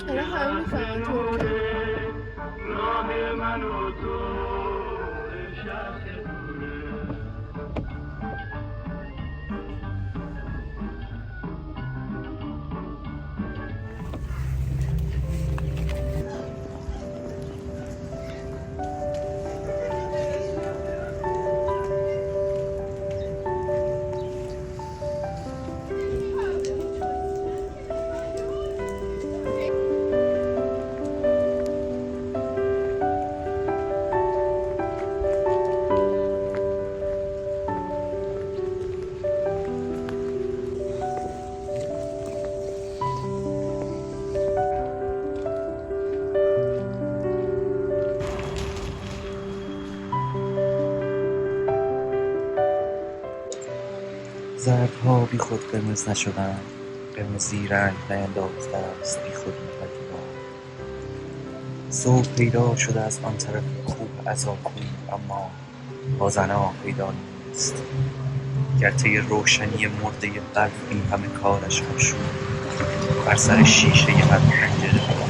حالا همه میفهمن ترکه. زردها بی خود قرمز نشدند، قرمزی رنگ نینداخته است بی خود مقدمات. صبح پیدا شده از آن طرف کوه عزاکوه، اما بازنا پیدا نیست. گرته روشنی مرده قلب این همه کارش آشوب بر سر شیشه هر پنجره می‌ماند.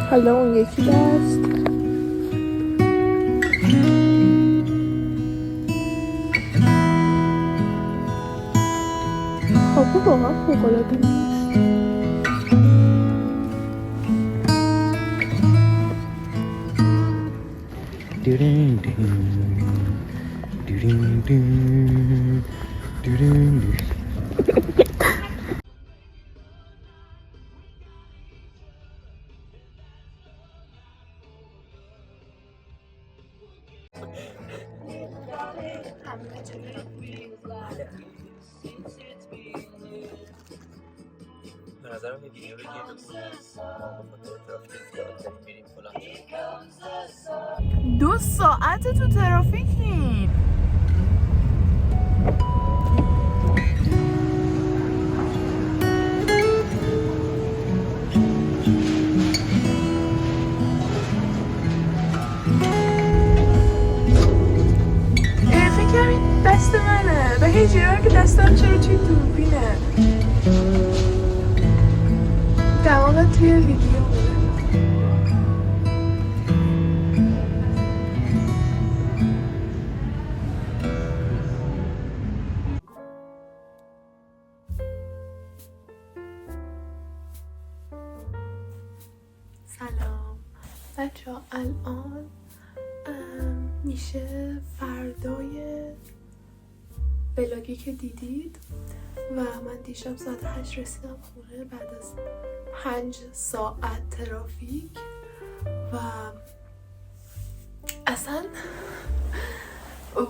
حالا اون یکی دست خب واقعا فوق‌العاده نیست. دیرین دین، دیرین دین، دیرین دین. به نظرم یه ویدیو بگیر ما به خاطر ترافیک زیاد داریم میریم فلان. 2 ساعت تو ترافیکین. فکر این دست منه و هی جیران که دستم چرا توی دوربینه. دماغت توی ویدیو بوده. بچه ها الان میشه فردای بلاگی که دیدید و من دیشب ساعت 8 رسیدم خونه بعد از 5 ساعت ترافیک و اصلا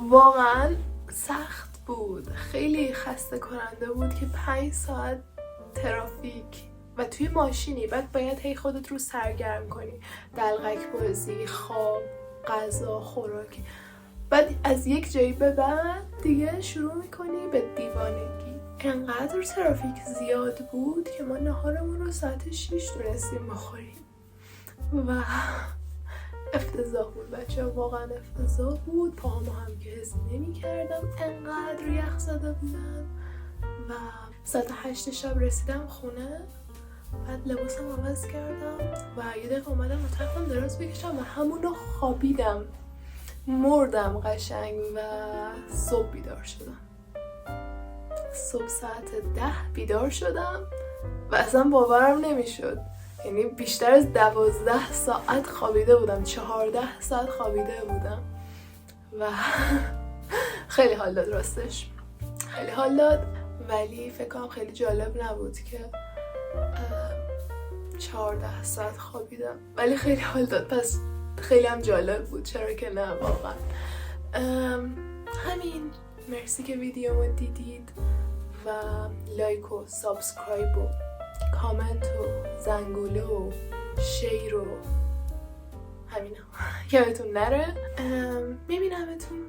واقعا سخت بود، خیلی خسته کننده بود که 5 ساعت ترافیک و توی ماشینی، بعد باید هی خودت رو سرگرم کنی، دلغک بازی، خواب، غذا، خوراک، بعد از یک جایی به بعد دیگه شروع میکنی به دیوانگی. انقدر ترافیک زیاد بود که ما نهارمون رو ساعت 6 تونستیم بخوریم و افتضاح بود بچه، واقعا افتضاح بود. پاهامو هم که حس نمی کردم، انقدر یخ زده بودن و ساعت 8 شب رسیدم خونه، بعد لباسم عوض کردم و یه دقیقه اومدم اتاقم دراز بکشم و همونو خوابیدم، مردم قشنگ و صبح بیدار شدم. صبح ساعت 10 بیدار شدم و اصلا باورم نمیشد، یعنی بیشتر از 12 ساعت خوابیده بودم، 14 ساعت خوابیده بودم و خیلی حال داد، راستش خیلی حال داد، ولی فکر کنم خیلی جالب نبود که 14 ساعت خوابیدم، ولی خیلی حال داد، پس خیلی هم جالب بود، چرا که نه واقعا. همین، مرسی که ویدیومو دیدید و لایک و سابسکرایب و کامنت و زنگوله و شیر و همینا یادتون نره. میبینمتون